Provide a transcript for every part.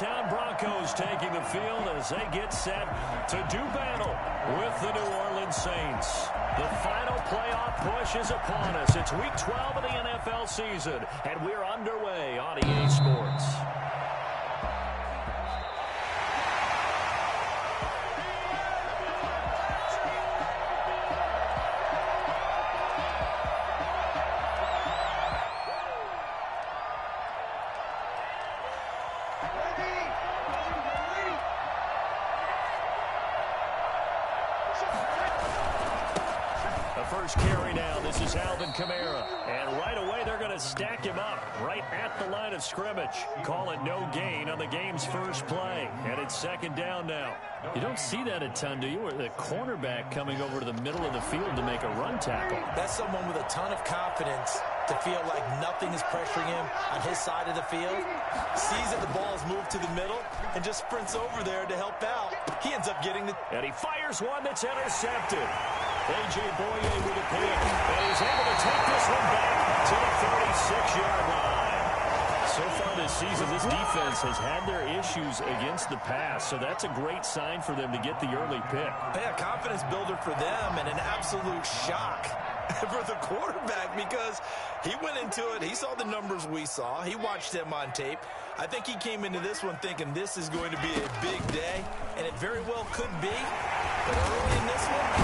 H-Town Broncos taking the field as they get set to do battle with the New Orleans Saints. The final playoff push is upon us. It's Week 12 of the NFL season, and we're underway on EA Sports. First carry now. This is Alvin Kamara. And right away, they're going to stack him up right at the line of scrimmage. Call it no gain on the game's first play. And it's second down now. You don't see that a ton, do you? Where the cornerback coming over to the middle of the field to make a run tackle. That's someone with a ton of confidence to feel like nothing is pressuring him on his side of the field. Sees that the ball is moved to the middle and just sprints over there to help out. He ends up getting the... And he fires one that's intercepted. A.J. Boye with a pick, and he's able to take this one back to the 36-yard line. So far this season, this defense has had their issues against the pass, so that's a great sign for them to get the early pick. Yeah, confidence builder for them and an absolute shock for the quarterback because he went into it. He saw the numbers we saw. He watched them on tape. I think he came into this one thinking this is going to be a big day, and it very well could be. But early in this one,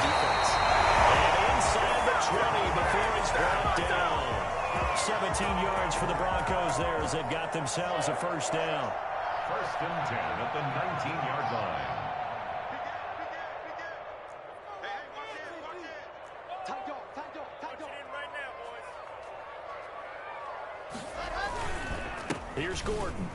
defense. And inside the 20 before he's brought down. 17 yards for the Broncos there as they've got themselves a first down. First and 10 at the 19-yard line. Here's Gordon.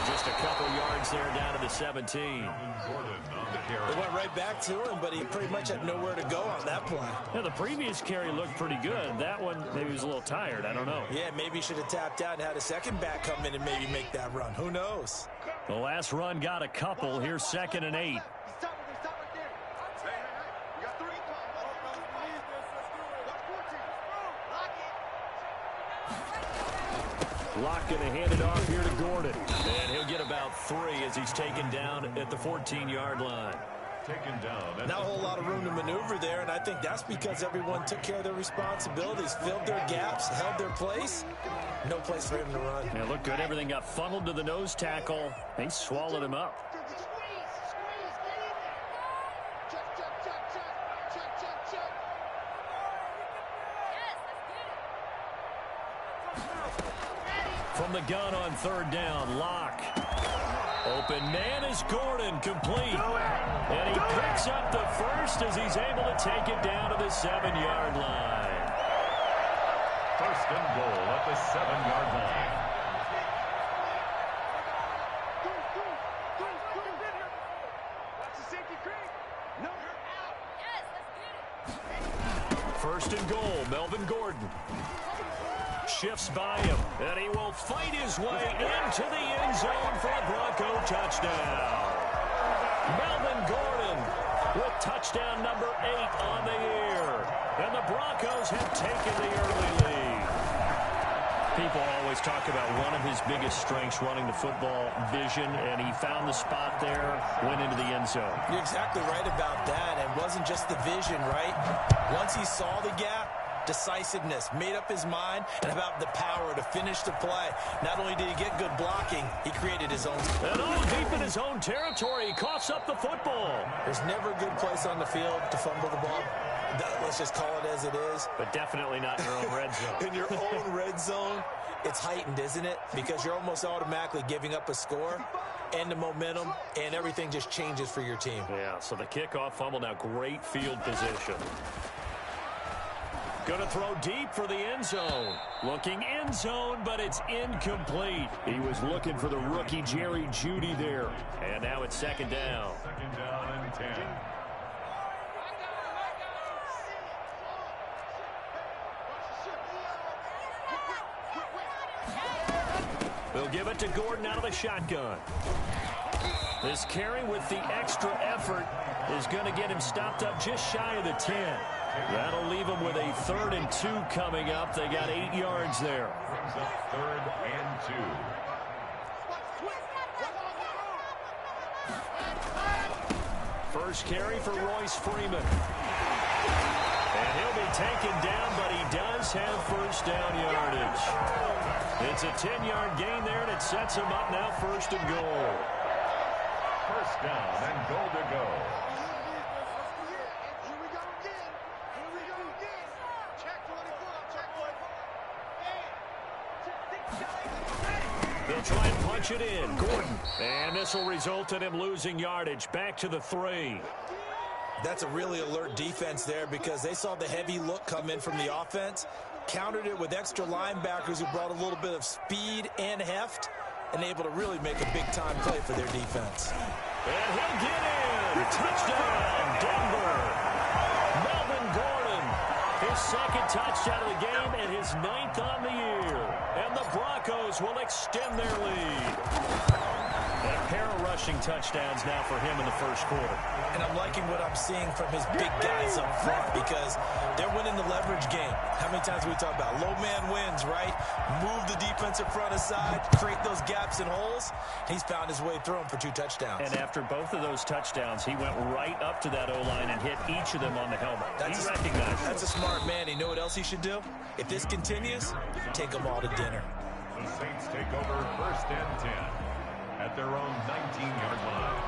Just a couple yards there down to the 17. It went right back to him, but he pretty much had nowhere to go on that play. Yeah, the previous carry looked pretty good. That one, maybe he was a little tired. I don't know. Yeah, maybe he should have tapped out and had a second back come in and maybe make that run. Who knows? The last run got a couple. Here's 2nd and 8. Locke going to hand it off here to Gordon. And he'll get about 3 as he's taken down at the 14-yard line. Taken down. Not a whole lot of room to maneuver there, and I think that's because everyone took care of their responsibilities, filled their gaps, held their place. No place for him to run. Yeah, looked good. Everything got funneled to the nose tackle. They swallowed him up. From the gun on 3rd down, Locke. Open man is Gordon, complete. And he picks up the first as he's able to take it down to the 7-yard line. First and goal at the 7-yard line. First and goal, Melvin Gordon. Shifts by him, and he will fight his way into the end zone for a Bronco touchdown. Melvin Gordon with touchdown number 8 on the year. And the Broncos have taken the early lead. People always talk about one of his biggest strengths running the football, vision, and he found the spot there, went into the end zone. You're exactly right about that, and it wasn't just the vision, right? Once he saw the gap, decisiveness, made up his mind, and about the power to finish the play. Not only did he get good blocking, he created his own. And deep in his own territory, he coughs up the football. There's never a good place on the field to fumble the ball. Let's just call it as it is. But definitely not in your own red zone. In your own red zone, it's heightened, isn't it? Because you're almost automatically giving up a score and the momentum, and everything just changes for your team. Yeah, so the kickoff fumble, now great field position. Going to throw deep for the end zone. Looking end zone, but it's incomplete. He was looking for the rookie Jerry Jeudy there. And now it's 2nd down. 2nd down and 10. They'll give it to Gordon out of the shotgun. This carry with the extra effort is going to get him stopped up just shy of the 10. That'll leave him with a 3rd and 2 coming up. They got 8 yards there. Brings up 3rd and 2. First carry for Royce Freeman. And he'll be taken down, but he does have first down yardage. It's a 10-yard gain there, and it sets him up now first and goal. First down and goal to go. Here we go again. Here we go again. Check 24. Check 24. They'll try and punch it in. Gordon. And this will result in him losing yardage. Back to the 3. That's a really alert defense there because they saw the heavy look come in from the offense, countered it with extra linebackers who brought a little bit of speed and heft, and able to really make a big-time play for their defense. And he'll get in. Touchdown, Denver. Melvin Gordon, his second touchdown of the game and his 9th on the year. And the Broncos will extend their lead. And a pair of rushing touchdowns now for him in the first quarter. And I'm liking what I'm seeing from his big guys up front because they're winning the leverage game. How many times do we talk about low man wins, right? Move the defensive front aside, create those gaps and holes. He's found his way through them for 2 touchdowns. And after both of those touchdowns, he went right up to that O-line and hit each of them on the helmet. He recognized it. That's a smart man. You know what else he should do? If this continues, take them all to dinner. The Saints take over first and 10 at their own 19-yard line.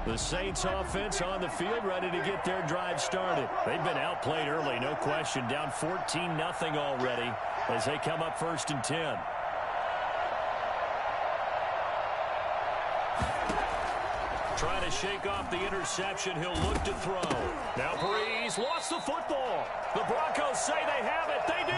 The Saints offense on the field ready to get their drive started. They've been outplayed early, no question. Down 14-0 already as they come up first and 10. Trying to shake off the interception. He'll look to throw. Now Breeze lost the football. The Broncos say they have it. They do.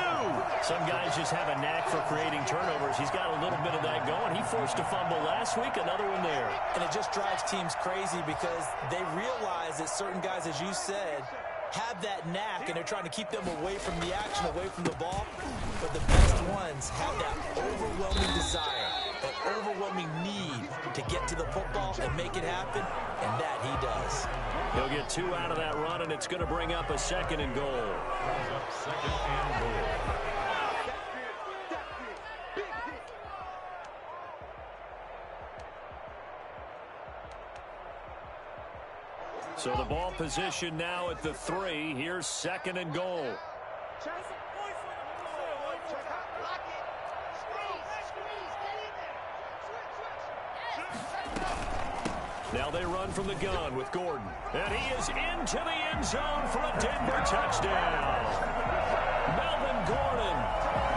Some guys just have a knack for creating turnovers. He's got a little bit of that going. He forced a fumble last week. Another one there. And it just drives teams crazy because they realize that certain guys, as you said, have that knack, and they're trying to keep them away from the action, away from the ball. But the best ones have that overwhelming desire, that overwhelming need to get to the football and make it happen, and that he does. He'll get 2 out of that run, and it's going to bring up a second and goal. Second and goal. So the ball position now at the 3. Here's second and goal. Now they run from the gun with Gordon. And he is into the end zone for a Denver touchdown. Melvin Gordon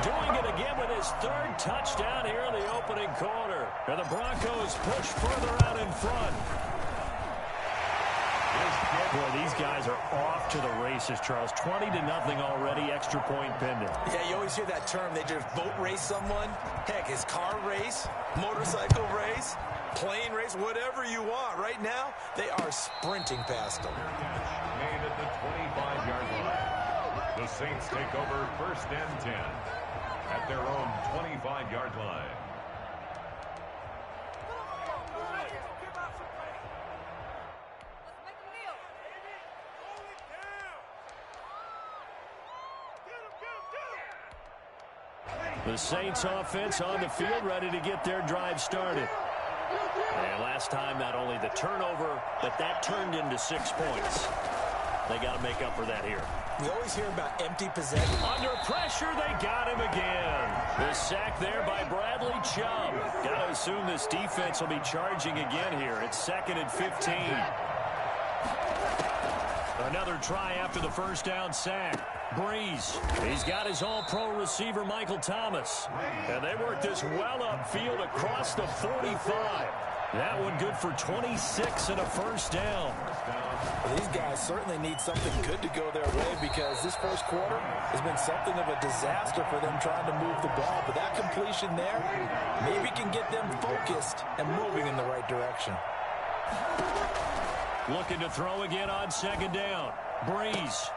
doing it again with his 3rd touchdown here in the opening quarter. And the Broncos push further out in front. Boy, these guys are off to the races, Charles. 20-0 already, extra point pending. Yeah, you always hear that term. They just boat race someone. Heck, it's car race, motorcycle race, plane race, whatever you want. Right now, they are sprinting past them. Made at the 25-yard line. The Saints take over first and 10 at their own 25-yard line. The Saints offense on the field ready to get their drive started. And last time, not only the turnover, but that turned into 6 points. They got to make up for that here. We always hear about empty possession. Under pressure, they got him again. The sack there by Bradley Chubb. Got to assume this defense will be charging again here. It's 2nd and 15. Another try after the first down sack. Breeze. He's got his all-pro receiver, Michael Thomas. And they work this well upfield across the 45. That one good for 26 and a first down. Well, these guys certainly need something good to go their way because this first quarter has been something of a disaster for them trying to move the ball. But that completion there maybe can get them focused and moving in the right direction. Looking to throw again on second down. Breeze.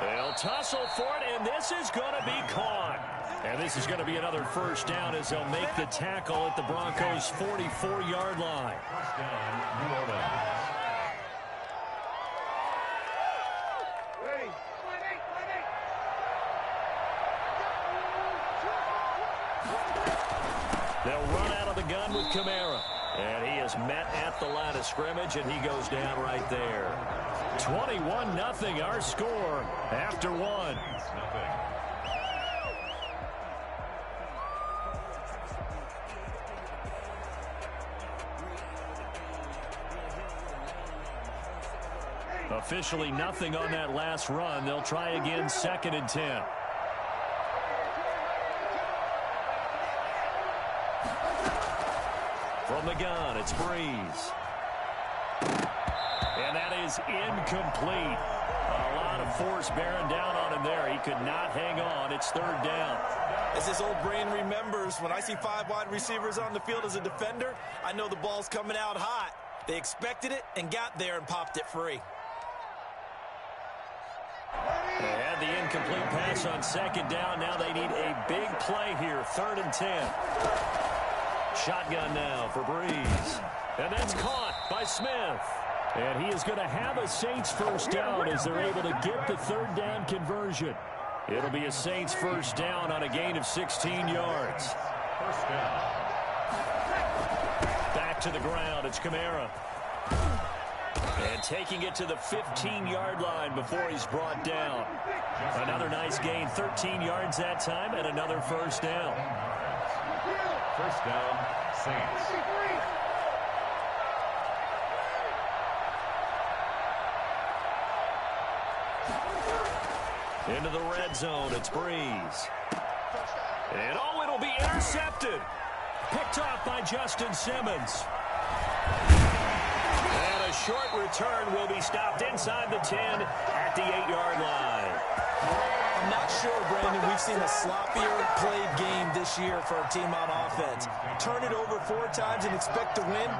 They'll tussle for it, and this is going to be caught. And this is going to be another first down as they'll make the tackle at the Broncos' 44-yard line. First down, New Orleans. They'll run out of the gun with Kamara. And he is met at the line of scrimmage, and he goes down right there. 21-0 our score after one. Officially nothing on that last run. They'll try again, 2nd and 10. From the gun, it's Breeze. And that is incomplete. A lot of force bearing down on him there. He could not hang on. It's 3rd down. As his old brain remembers, when I see 5 wide receivers on the field as a defender, I know the ball's coming out hot. They expected it and got there and popped it free. They had the incomplete pass on 2nd down. Now they need a big play here. 3rd and 10. Shotgun now for Breeze. And that's caught by Smith. And he is going to have a Saints first down as they're able to get the 3rd down conversion. It'll be a Saints first down on a gain of 16 yards. First down. Back to the ground. It's Kamara. And taking it to the 15-yard line before he's brought down. Another nice gain, 13 yards that time, and another first down. First down, Saints. Into the red zone, it's Breeze. And oh, it'll be intercepted. Picked off by Justin Simmons. And a short return will be stopped inside the 10 at the 8-yard line. I'm not sure, Brandon, we've seen a sloppier played game this year for our team on offense. Turn it over 4 times and expect to win?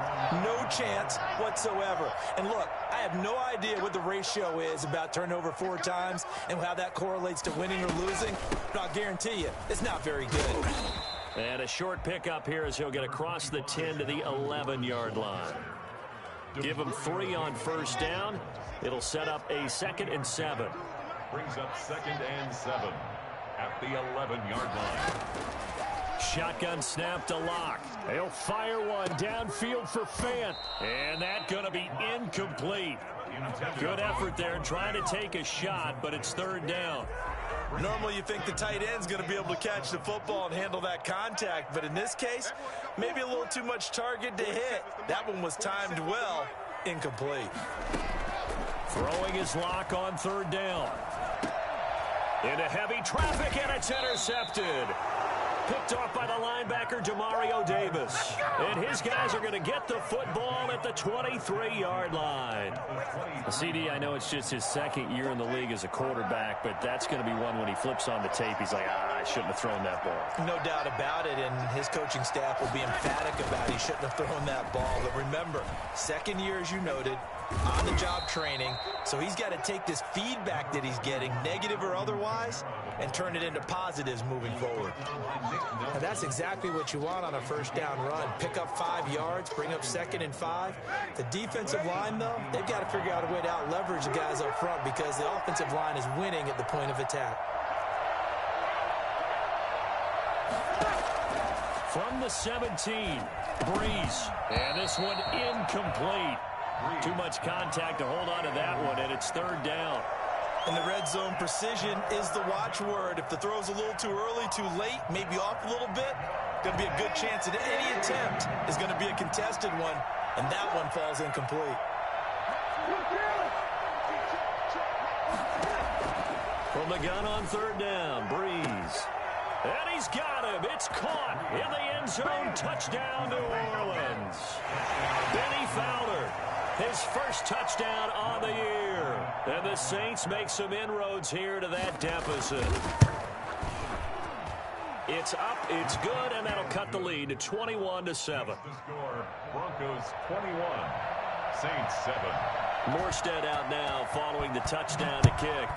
No chance whatsoever. And look, I have no idea what the ratio is about turnover 4 times and how that correlates to winning or losing, but I'll guarantee you, it's not very good. And a short pickup here as he'll get across the 10 to the 11-yard line. Give him 3 on first down. It'll set up a 2nd and 7. Brings up 2nd and 7 at the 11-yard line. Shotgun snap to Locke. He'll fire one downfield for Fant. And that's going to be incomplete. Good effort there trying to take a shot, but it's 3rd down. Normally you think the tight end's going to be able to catch the football and handle that contact, but in this case, maybe a little too much target to hit. That one was timed well, incomplete. Throwing his Locke on 3rd down. Into heavy traffic, and it's intercepted. Picked off by the linebacker, Demario Davis. And his guys are going to get the football at the 23-yard line. CD, I know it's just his 2nd year in the league as a quarterback, but that's going to be one when he flips on the tape. He's like, I shouldn't have thrown that ball. No doubt about it, and his coaching staff will be emphatic about he shouldn't have thrown that ball. But remember, 2nd year, as you noted, on-the-job training, so he's got to take this feedback that he's getting, negative or otherwise, and turn it into positives moving forward. Now, that's exactly what you want on a first down run. Pick up 5 yards, bring up 2nd and 5. The defensive line, though, they've got to figure out a way to out-leverage the guys up front because the offensive line is winning at the point of attack. From the 17, Breeze. And this one incomplete. Too much contact to hold on to that one, and it's 3rd down. In the red zone, precision is the watchword. If the throw's a little too early, too late, maybe off a little bit, going to be a good chance that any attempt is going to be a contested one, and that one falls incomplete. From the gun on 3rd down, Breeze. And he's got him. It's caught in the end zone. Touchdown, New Orleans. Benny Fowler, his first touchdown on the year. And the Saints make some inroads here to that deficit. It's up, it's good, and that'll cut the lead to 21-7. The score, Broncos 21, Saints 7. Morstead out now following the touchdown to kick.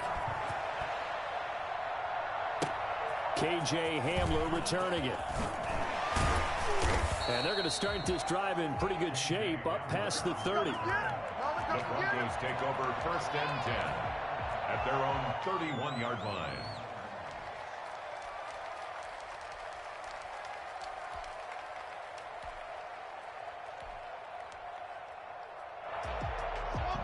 KJ Hamler returning it. And they're going to start this drive in pretty good shape, up past the 30. The Broncos take over 1st and 10 at their own 31-yard line.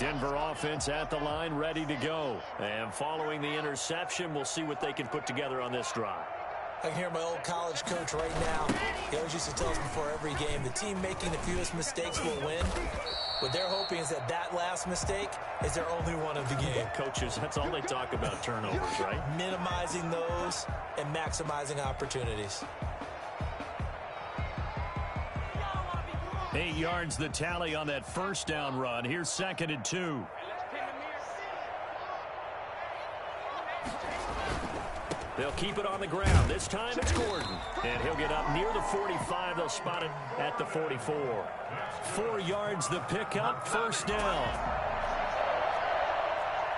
Denver offense at the line, ready to go. And following the interception, we'll see what they can put together on this drive. I can hear my old college coach right now. He always used to tell us before every game, the team making the fewest mistakes will win. What they're hoping is that that last mistake is their only one of the game. Coaches, that's all they talk about, turnovers, right? Minimizing those and maximizing opportunities. 8 yards the tally on that first down run. Here's 2nd and 2. They'll keep it on the ground. This time it's Gordon. And he'll get up near the 45. They'll spot it at the 44. 4 yards the pickup. First down.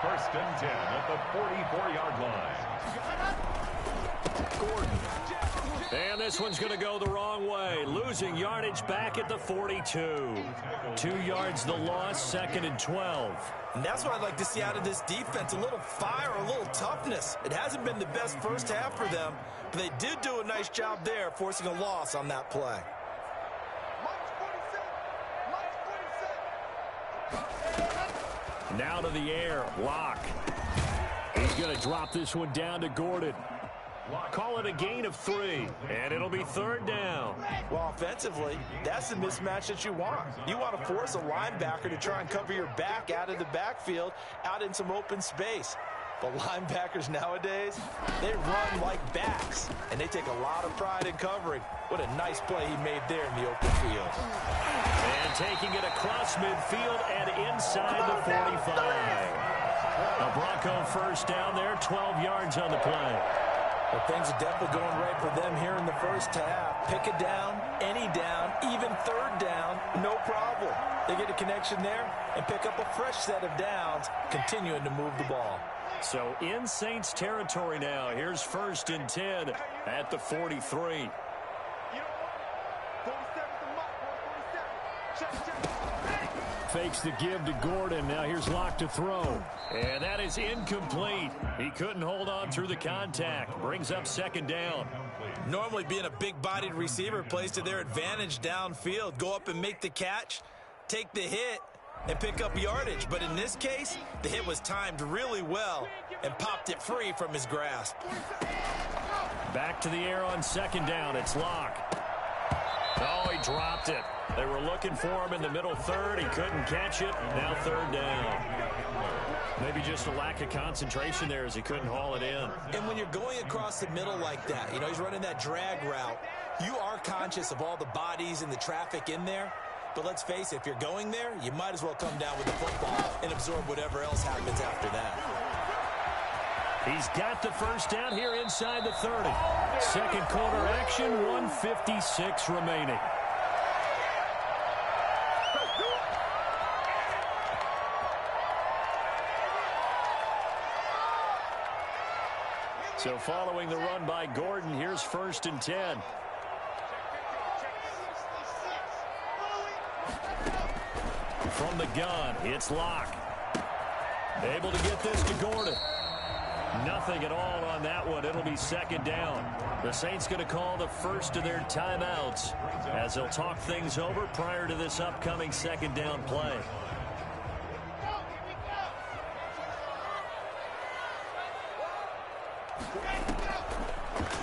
1st and 10 at the 44-yard line. Gordon. And this one's going to go the wrong way. Losing yardage back at the 42. 2 yards the loss, 2nd and 12. And that's what I'd like to see out of this defense. A little fire, a little toughness. It hasn't been the best first half for them, but they did do a nice job there, forcing a loss on that play. Now to the air. Locke. He's going to drop this one down to Gordon. Call it a gain of 3, and it'll be 3rd down. Well, offensively, that's the mismatch that you want. You want to force a linebacker to try and cover your back out of the backfield, out in some open space. But linebackers nowadays, they run like backs, and they take a lot of pride in covering. What a nice play he made there in the open field. And taking it across midfield and inside the 45. A Bronco first down there, 12 yards on the play. Well, things are definitely going right for them here in the first half. Pick a down, any down, even 3rd down, no problem. They get a connection there and pick up a fresh set of downs, continuing to move the ball. So in Saints territory now. Here's 1st and 10 at the 43. Fakes the give to Gordon. Now here's Locke to throw. And that is incomplete. He couldn't hold on through the contact. Brings up 2nd down. Normally being a big-bodied receiver plays to their advantage downfield. Go up and make the catch, take the hit, and pick up yardage. But in this case, the hit was timed really well and popped it free from his grasp. Back to the air on 2nd down. It's Locke. Oh, he dropped it. They were looking for him in the middle 3rd. He couldn't catch it. Now 3rd down. Maybe just a lack of concentration there as he couldn't haul it in. And when you're going across the middle like that, you know, he's running that drag route, you are conscious of all the bodies and the traffic in there. But let's face it, if you're going there, you might as well come down with the football and absorb whatever else happens after that. He's got the first down here inside the 30. 2nd quarter action, 1:56 remaining. So following the run by Gordon, here's 1st and 10. From the gun, it's Locke. Able to get this to Gordon. Nothing at all on that one. It'll be 2nd down. The Saints going to call the first of their timeouts as they'll talk things over prior to this upcoming 2nd down play.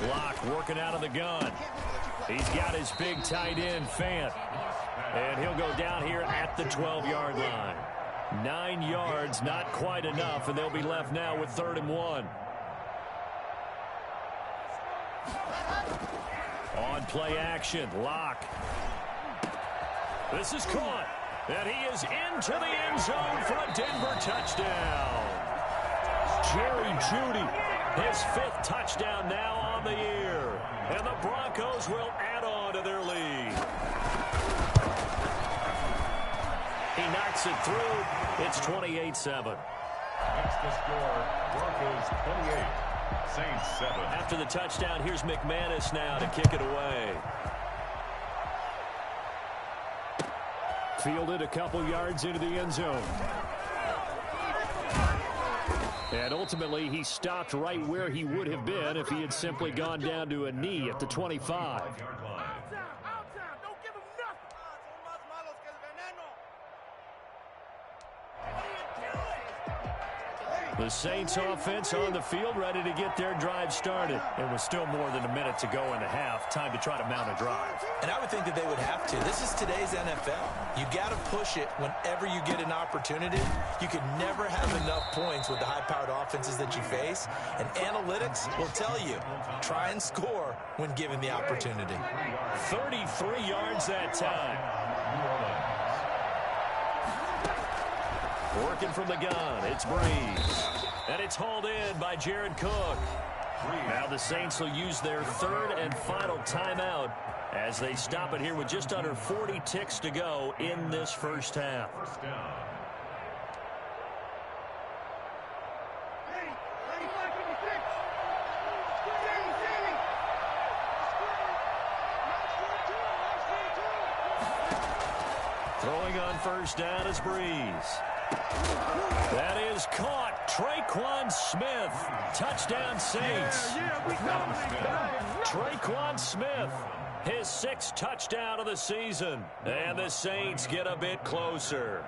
Locke working out of the gun. He's got his big tight end, Fant. And he'll go down here at the 12-yard line. 9 yards, not quite enough, and they'll be left now with 3rd and 1. On play action, Locke. This is caught, and he is into the end zone for a Denver touchdown. Jerry Jeudy, his 5th touchdown now on the year, and the Broncos will add on to their lead. He knocks it through. It's 28-7. That's the score. Broncos 28, Saints 7. After the touchdown, here's McManus now to kick it away. Fielded a couple yards into the end zone. And ultimately, he stopped right where he would have been if he had simply gone down to a knee at the 25. The Saints offense on the field, ready to get their drive started. It was still more than a minute to go in the half. Time to try to mount a drive. And I would think that they would have to. This is today's NFL. You got to push it whenever you get an opportunity. You can never have enough points with the high-powered offenses that you face. And analytics will tell you, try and score when given the opportunity. 33 yards that time. Working from the gun, it's Breeze. And it's hauled in by Jared Cook. Now the Saints will use their third and final timeout as they stop it here with just under 40 ticks to go in this first half. First down. Throwing on first down is Breeze. That is caught. Traquan Smith. Touchdown Saints. Traquan Smith. His 6th touchdown of the season. And the Saints get a bit closer.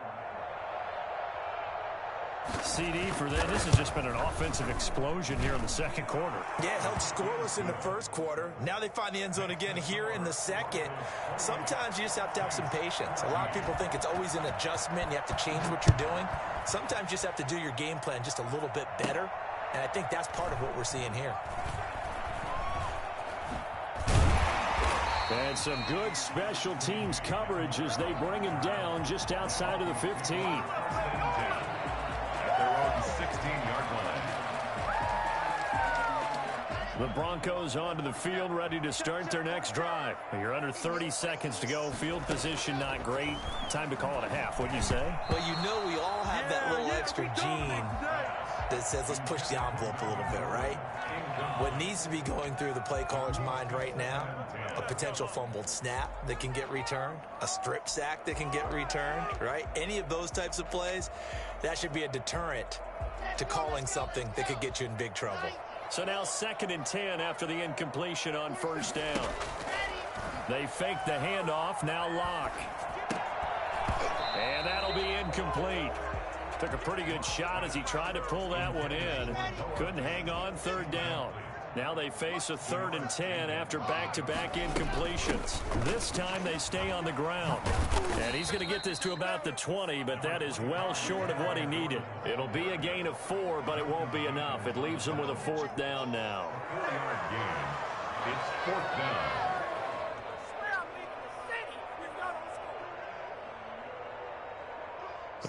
CD for them. This has just been an offensive explosion here in the second quarter. Yeah, held scoreless in the first quarter. Now they find the end zone again here in the second. Sometimes you just have to have some patience. A lot of people think it's always an adjustment. You have to change what you're doing. Sometimes you just have to do your game plan just a little bit better. And I think that's part of what we're seeing here. And some good special teams coverage as they bring him down just outside of the 15. Their own 16-yard line. The Broncos onto the field, ready to start their next drive. You're under 30 seconds to go. Field position not great. Time to call it a half, wouldn't you say? Well, you know we all have that little extra gene that says let's push the envelope a little bit, right? What needs to be going through the play caller's mind right now, a potential fumbled snap that can get returned, a strip sack that can get returned, right? Any of those types of plays, that should be a deterrent to calling something that could get you in big trouble. So now 2nd and 10 after the incompletion on first down. They fake the handoff, now Locke. And that'll be incomplete. Took a pretty good shot as he tried to pull that one in. Couldn't hang on, 3rd down. Now they face a 3rd and 10 after back-to-back incompletions. This time they stay on the ground. And he's going to get this to about the 20, but that is well short of what he needed. It'll be a gain of 4, but it won't be enough. It leaves him with a 4th down now. 4-yard gain. It's 4th down.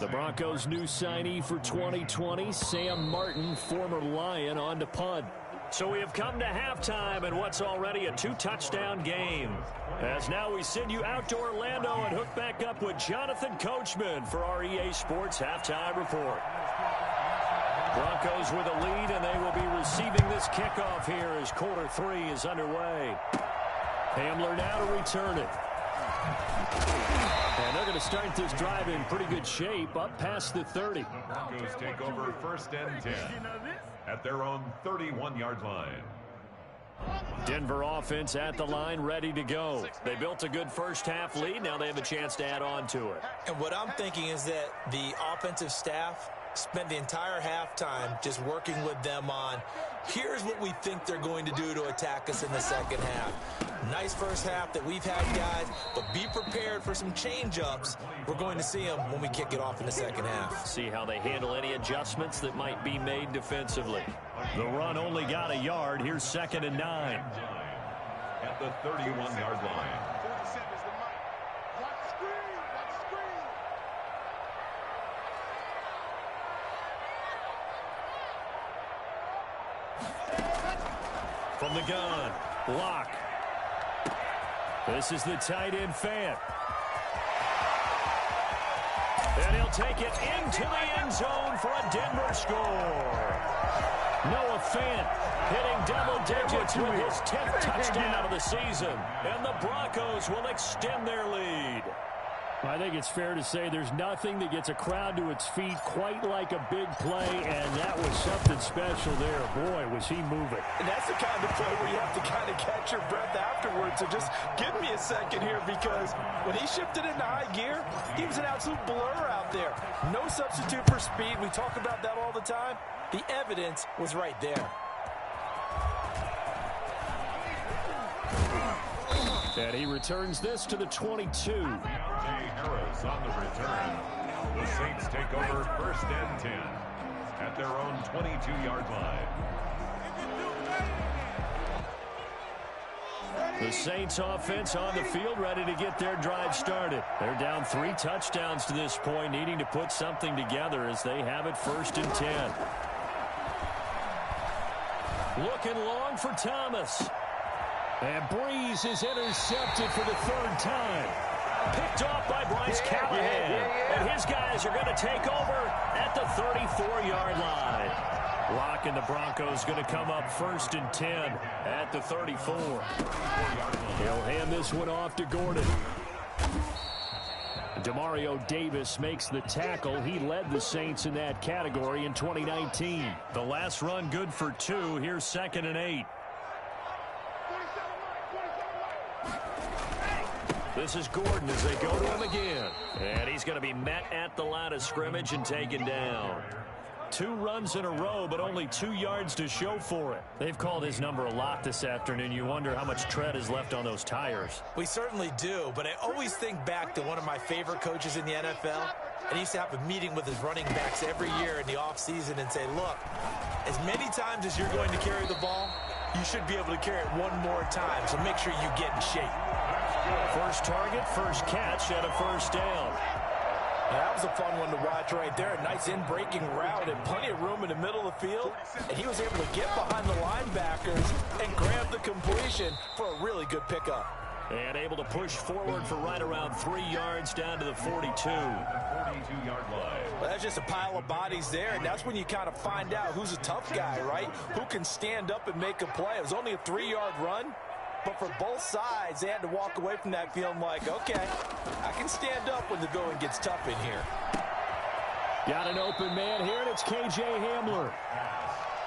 The Broncos' new signee for 2020, Sam Martin, former Lion, on to punt. So we have come to halftime in what's already a 2-touchdown game. As now we send you out to Orlando and hook back up with Jonathan Coachman for our EA Sports Halftime Report. Broncos with a lead, and they will be receiving this kickoff here as quarter 3 is underway. Hamler now to return it. And they're going to start this drive in pretty good shape, up past the 30. Broncos take over 1st and 10 at their own 31-yard line. Denver offense at the line, ready to go. They built a good first half lead. Now they have a chance to add on to it. And what I'm thinking is that the offensive staff spent the entire halftime just working with them on, here's what we think they're going to do to attack us in the second half. Nice first half that we've had, guys, but be prepared for some change-ups. We're going to see them when we kick it off in the second half. See how they handle any adjustments that might be made defensively. The run only got a yard. Here's 2nd and 9. At the 31-yard line. From the gun, Locke. This is the tight end, Fant. And he'll take it into the end zone for a Denver score. Noah Fant hitting double digits with his 10th touchdown of the season. And the Broncos will extend their lead. I think it's fair to say there's nothing that gets a crowd to its feet quite like a big play, and that was something special there. Boy, was he moving. And that's the kind of play where you have to kind of catch your breath afterwards. So just give me a second here, because when he shifted into high gear, he was an absolute blur out there. No substitute for speed. We talk about that all the time. The evidence was right there. And he returns this to the 22. Deontay Harris on the return. The Saints take over 1st and 10 at their own 22-yard line. The Saints offense on the field, ready to get their drive started. They're down 3 touchdowns to this point, needing to put something together as they have it 1st and 10. Looking long for Thomas. And Breeze is intercepted for the 3rd time. Picked off by Bryce Callahan. And his guys are going to take over at the 34-yard line. Locke and the Broncos going to come up 1st and 10 at the 34. He'll hand this one off to Gordon. Demario Davis makes the tackle. He led the Saints in that category in 2019. The last run good for 2. Here's 2nd and 8. This is Gordon as they go to him again. And he's going to be met at the line of scrimmage and taken down. 2 runs in a row, but only 2 yards to show for it. They've called his number a lot this afternoon. You wonder how much tread is left on those tires. We certainly do, but I always think back to one of my favorite coaches in the NFL. And he used to have a meeting with his running backs every year in the offseason and say, look, as many times as you're going to carry the ball, you should be able to carry it one more time, so make sure you get in shape. First target, first catch, and a 1st down. That was a fun one to watch right there. A nice in-breaking route and plenty of room in the middle of the field. And he was able to get behind the linebackers and grab the completion for a really good pickup. And able to push forward for right around 3 yards down to the 42. 42-yard line. Well, that's just a pile of bodies there, and that's when you kind of find out who's a tough guy, right? Who can stand up and make a play. It was only a 3-yard run. But for both sides, they had to walk away from that feeling like, okay, I can stand up when the going gets tough in here. Got an open man here, and it's K.J. Hamler.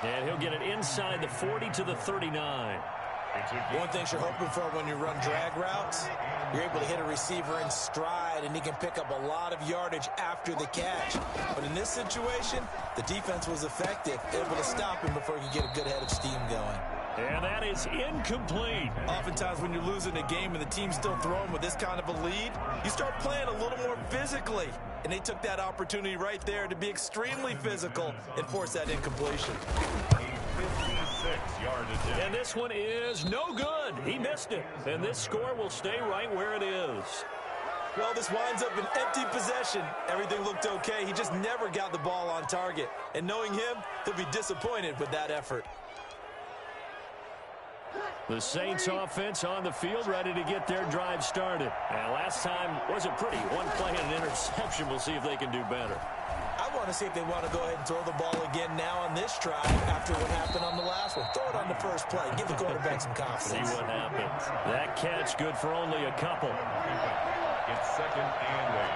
And he'll get it inside the 40 to the 39. One thing you're hoping for when you run drag routes, you're able to hit a receiver in stride, and he can pick up a lot of yardage after the catch. But in this situation, the defense was effective, able to stop him before he could get a good head of steam going. And that is incomplete. Oftentimes when you're losing a game and the team's still throwing with this kind of a lead, you start playing a little more physically. And they took that opportunity right there to be extremely physical and force that incompletion. And this one is no good. He missed it. And this score will stay right where it is. Well, this winds up an empty possession. Everything looked okay. He just never got the ball on target. And knowing him, he'll be disappointed with that effort. The Saints offense on the field, ready to get their drive started. And last time wasn't pretty. 1 play and an interception. We'll see if they can do better. I want to see if they want to go ahead and throw the ball again now on this drive after what happened on the last one. Throw it on the first play. Give the quarterback some confidence. See what happens. That catch good for only a couple. It's 2nd and 8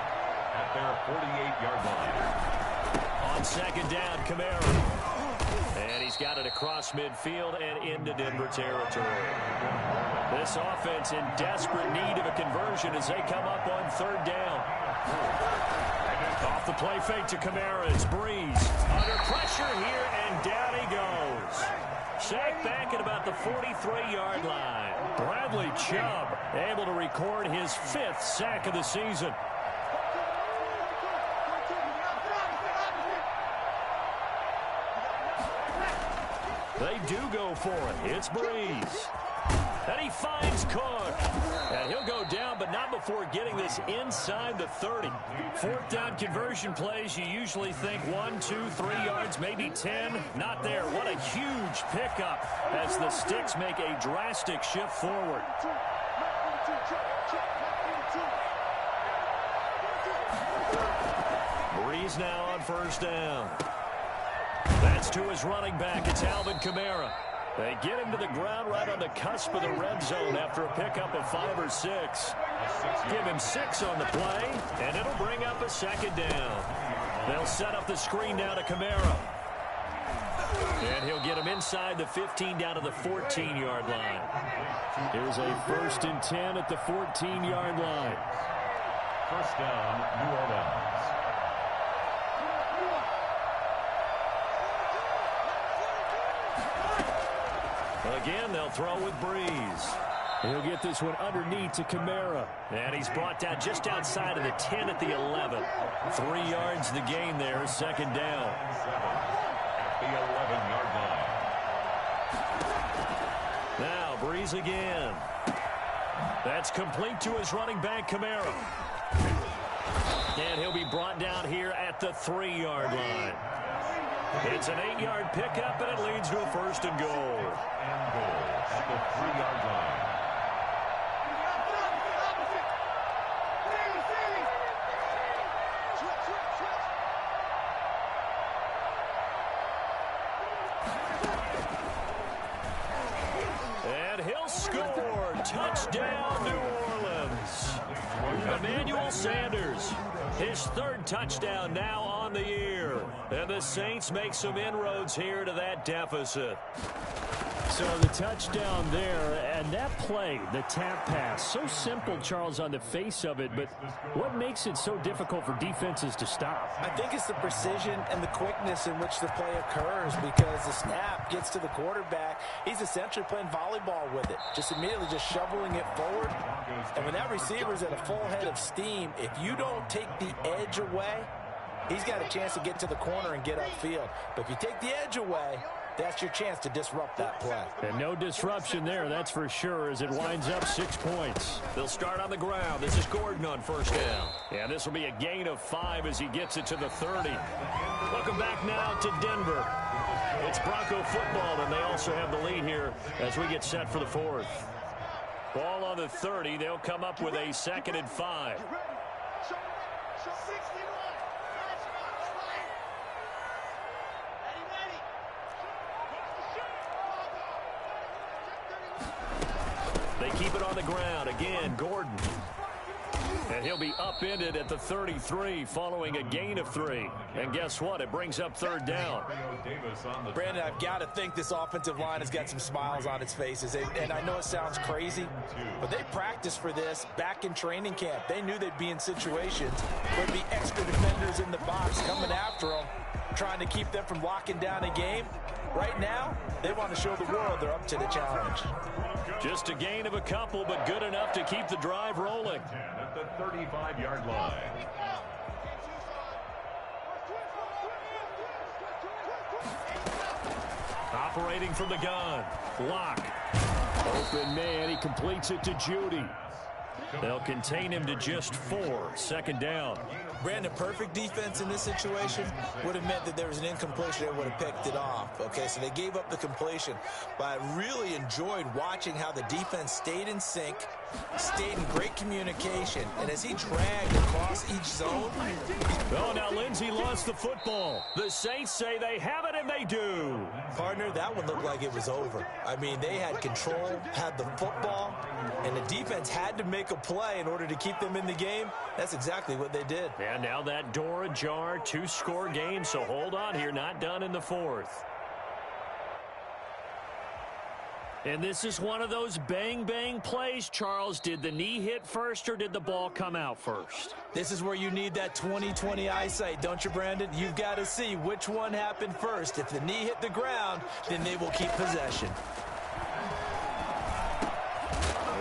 at their 48-yard line. On 2nd down, Kamara. And he's got it across midfield and into Denver territory. This offense in desperate need of a conversion as they come up on 3rd down. Off the play fake to Kamara. It's Breeze. Under pressure here, and down he goes. Sacked back at about the 43-yard line. Bradley Chubb able to record his 5th sack of the season. They do go for it. It's Breeze. And he finds Cook. And he'll go down, but not before getting this inside the 30. 4th down conversion plays, you usually think 1, 2, 3 yards, maybe 10. Not there. What a huge pickup as the Sticks make a drastic shift forward. Breeze now on 1st down. That's to his running back. It's Alvin Kamara. They get him to the ground right on the cusp of the red zone after a pickup of 5 or 6. Give him 6 on the play, and it'll bring up a second down. They'll set up the screen now to Kamara. And he'll get him inside the 15 down to the 14-yard line. Here's a 1st and 10 at the 14-yard line. First down, New Orleans. Again, they'll throw with Breeze. He'll get this one underneath to Kamara. And he's brought down just outside of the 10 at the 11. 3 yards the gain there, second down. 7 at the 11-yard line. Now, Breeze again. That's complete to his running back, Kamara. And he'll be brought down here at the 3-yard line. It's an 8-yard pickup, and it leads to a 1st and goal. And goal at the 3-yard line. And he'll score. Touchdown, New Orleans. Emmanuel Sanders, his 3rd touchdown now on the year. And the Saints make some inroads here to that deficit. So the touchdown there, and that play, the tap pass, so simple, Charles, on the face of it, but what makes it so difficult for defenses to stop? I think it's the precision and the quickness in which the play occurs, because the snap gets to the quarterback. He's essentially playing volleyball with it, just immediately just shoveling it forward. And when that receiver's at a full head of steam, if you don't take the edge away, he's got a chance to get to the corner and get upfield. But if you take the edge away, that's your chance to disrupt that play. And no disruption there, that's for sure, as it winds up 6 points. They'll start on the ground. This is Gordon on 1st down. And this will be a gain of 5 as he gets it to the 30. Welcome back now to Denver. It's Bronco football, and they also have the lead here as we get set for the 4th. Ball on the 30. They'll come up with a 2nd and 5. They keep it on the ground. Again, Gordon. And he'll be upended at the 33 following a gain of 3. And guess what? It brings up 3rd down. Brandon, I've got to think this offensive line has got some smiles on its faces. And I know it sounds crazy, but they practiced for this back in training camp. They knew they'd be in situations where there'd be extra defenders in the box coming after them, trying to keep them from locking down a game. Right now, they want to show the world they're up to the challenge. Just a gain of a couple, but good enough to keep the drive rolling. At the 35-yard line. Operating from the gun. Lock. Open man, he completes it to Judy. They'll contain him to just 4. 2nd down. Brandon, perfect defense in this situation would have meant that there was an incompletion that would have picked it off. Okay, so they gave up the completion. But I really enjoyed watching how the defense stayed in sync, stayed in great communication, and as he dragged across each zone. Oh, now Lindsey lost the football. The Saints say they have it, and they do. Partner, that one looked like it was over. I mean, they had control, had the football, and the defense had to make a play in order to keep them in the game. That's exactly what they did. And now that door ajar, 2-score game, so hold on here, not done in the 4th. And this is one of those bang-bang plays, Charles. Did the knee hit first or did the ball come out first? This is where you need that 20/20 eyesight, don't you, Brandon? You've got to see which one happened first. If the knee hit the ground, then they will keep possession.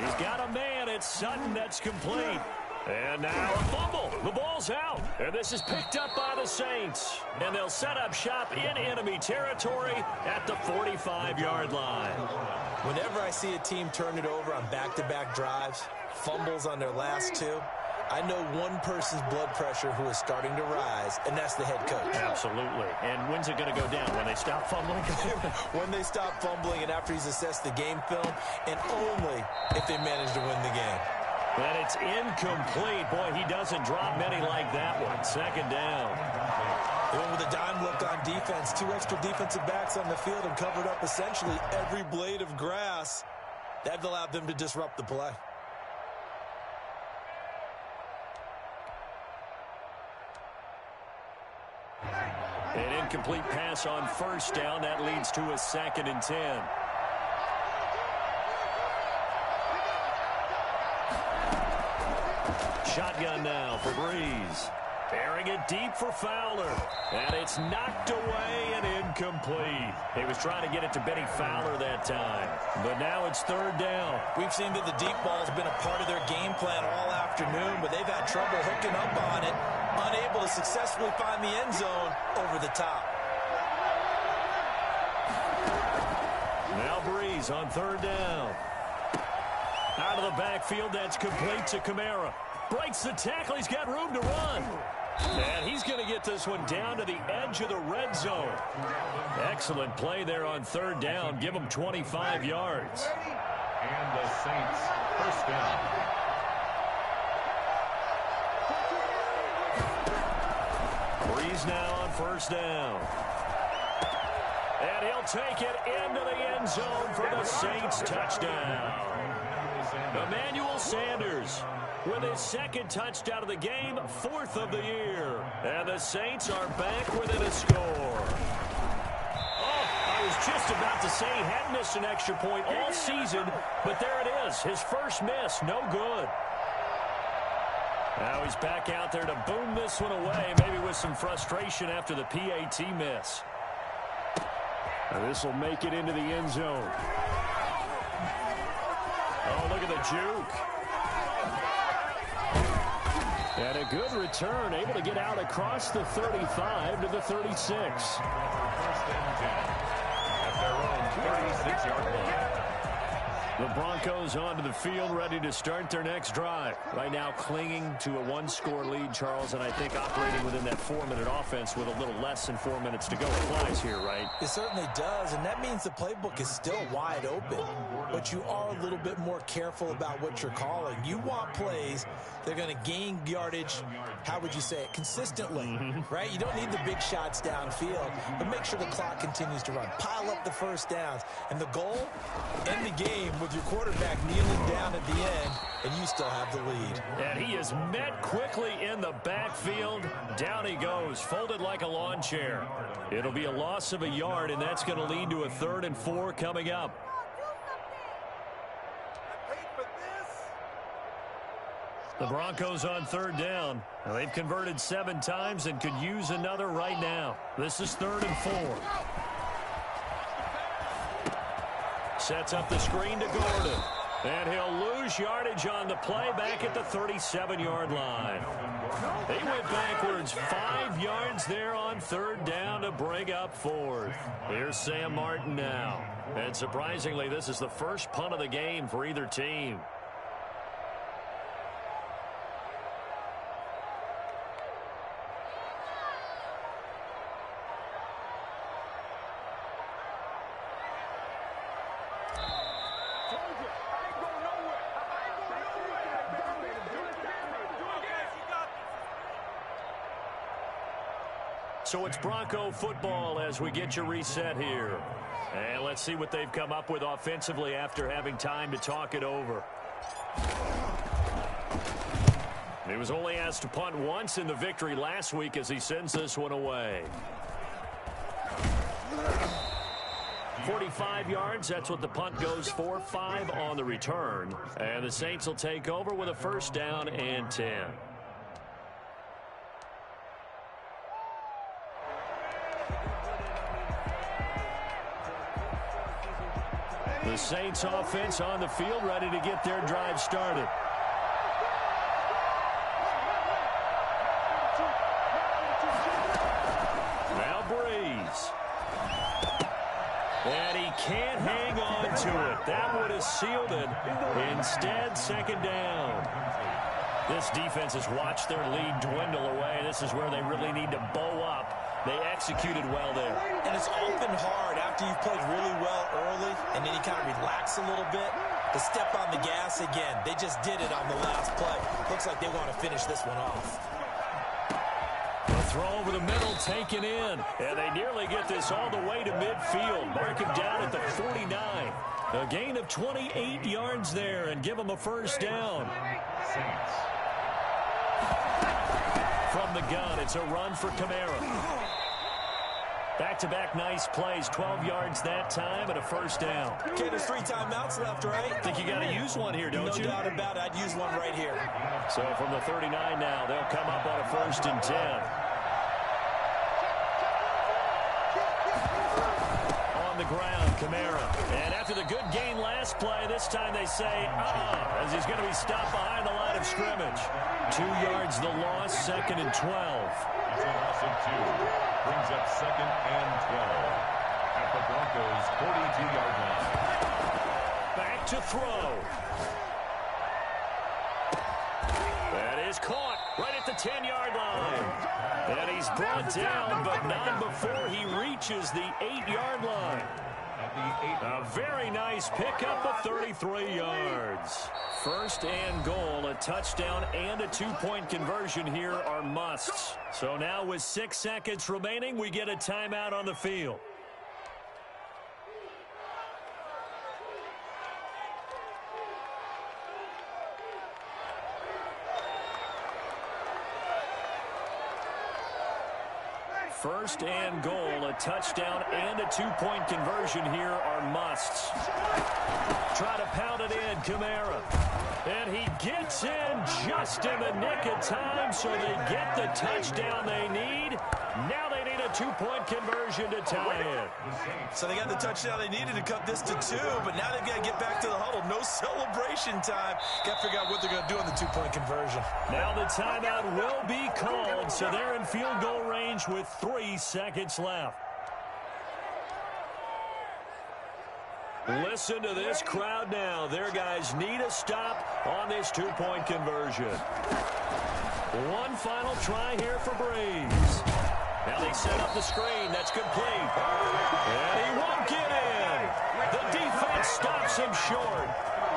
He's got a man. It's Sutton. That's complete. And now a fumble. The ball's out. And this is picked up by the Saints. And they'll set up shop in enemy territory at the 45-yard line. Whenever I see a team turn it over on back-to-back drives, fumbles on their last 2, I know one person's blood pressure who is starting to rise, and that's the head coach. Absolutely. And when's it going to go down? When they stop fumbling? When they stop fumbling and after he's assessed the game film, and only if they manage to win the game. And it's incomplete. Boy, he doesn't drop many like that one. 2nd down. They went with a dime look on defense. 2 extra defensive backs on the field and covered up essentially every blade of grass. That allowed them to disrupt the play. An incomplete pass on first down. That leads to a 2nd and 10. Shotgun now for Breeze. Airing it deep for Fowler. And it's knocked away and incomplete. He was trying to get it to Benny Fowler that time. But now it's 3rd down. We've seen that the deep ball's been a part of their game plan all afternoon, but they've had trouble hooking up on it, unable to successfully find the end zone over the top. Now Breeze on 3rd down. Out of the backfield, that's complete to Kamara. Breaks the tackle. He's got room to run. And he's going to get this one down to the edge of the red zone. Excellent play there on 3rd down. Give him 25 yards. And the Saints, first down. Breeze now on 1st down. And he'll take it into the end zone for the Saints touchdown. Emmanuel Sanders with his 2nd touchdown of the game, 4th of the year. And the Saints are back within a score. Oh, I was just about to say he hadn't missed an extra point all season, but there it is. His first miss, no good. Now he's back out there to boom this one away, maybe with some frustration after the PAT miss. And this will make it into the end zone. Oh, look at the juke. And a good return, able to get out across the 35 to the 36. First and 10 at their own 36-yard line. The Broncos onto the field, ready to start their next drive. Right now clinging to a 1-score lead, Charles, and I think operating within that 4-minute offense with a little less than 4 minutes to go applies here, right? It certainly does, and that means the playbook is still wide open. But you are a little bit more careful about what you're calling. You want plays that are going to gain yardage, how would you say it, consistently, right? You don't need the big shots downfield, but make sure the clock continues to run. Pile up the first downs. And the goal, end the game with your quarterback kneeling down at the end, and you still have the lead. And he is met quickly in the backfield. Down he goes, folded like a lawn chair. It'll be a loss of a yard, and that's going to lead to a 3rd and 4 coming up. The Broncos on 3rd down. Now, they've converted 7 times and could use another right now. This is 3rd and 4. Sets up the screen to Gordon. And he'll lose yardage on the play back at the 37-yard line. They went backwards 5 yards there on 3rd down to bring up 4th. Here's Sam Martin now. And surprisingly, this is the first punt of the game for either team. So it's Bronco football as we get you reset here. And let's see what they've come up with offensively after having time to talk it over. He was only asked to punt once in the victory last week as he sends this one away. 45 yards, that's what the punt goes for. 5 on the return. And the Saints will take over with a 1st down and 10. The Saints offense on the field, ready to get their drive started. Now Breeze. And he can't hang on to it. That would have sealed it. Instead, 2nd down. This defense has watched their lead dwindle away. This is where they really need to bow up. They executed well there. And it's often hard after you've played really well early and then you kind of relax a little bit to step on the gas again. They just did it on the last play. Looks like they want to finish this one off. The throw over the middle, taken in. And they nearly get this all the way to midfield. Mark him down at the 49. A gain of 28 yards there and give them a 1st down. Saints. From the gun, it's a run for Kamara. Back-to-back nice plays, 12 yards that time and a first down. Okay, there's 3 timeouts left, right? I think you got to use one here, don't you? No doubt about it. I'd use one right here. So from the 39 now, they'll come up on a 1st and 10. On the ground, Kamara. And after the good gain last play, this time they say, as he's going to be stopped behind the line of scrimmage. 2 yards the loss, 2nd and 12. It's a loss of 2. Brings up 2nd and 12. At the Broncos' 42-yard line. Back to throw. That is caught right at the 10-yard line. And he's brought down, but not before he reaches the 8-yard line. A very nice pickup of 33 yards. 1st and goal, a touchdown and a 2-point conversion here are musts. So now with 6 seconds remaining, we get a timeout on the field. First and goal, a touchdown and a 2-point conversion here are musts. Try to pound it in, Kamara. And he gets in just in the nick of time, so they get the touchdown they need. Now they need a 2-point conversion to tie it. So they got the touchdown they needed to cut this to 2, but now they've got to get back to the huddle. No celebration time. Got to figure out what they're going to do on the 2-point conversion. Now the timeout will be called, so they're in field goal range with 3 seconds left. Listen to this crowd now. Their guys need a stop on this 2-point conversion. One final try here for Breeze. Now they set up the screen. That's complete. And he won't get in. The defense stops him short.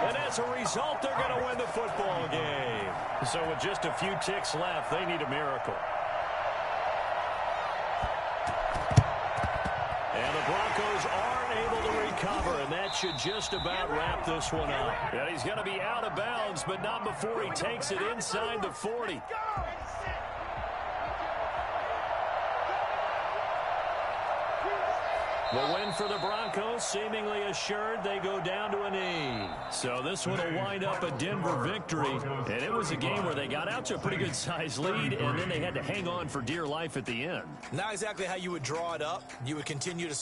And as a result, they're going to win the football game. So with just a few ticks left, they need a miracle. And the Broncos aren't able to recover, and that should just about wrap this one up. And he's going to be out of bounds, but not before he takes it inside the 40. The win for the Broncos, seemingly assured. They go down to a knee. So this one will wind up a Denver victory. And it was a game where they got out to a pretty good-sized lead, and then they had to hang on for dear life at the end. Not exactly how you would draw it up. You would continue to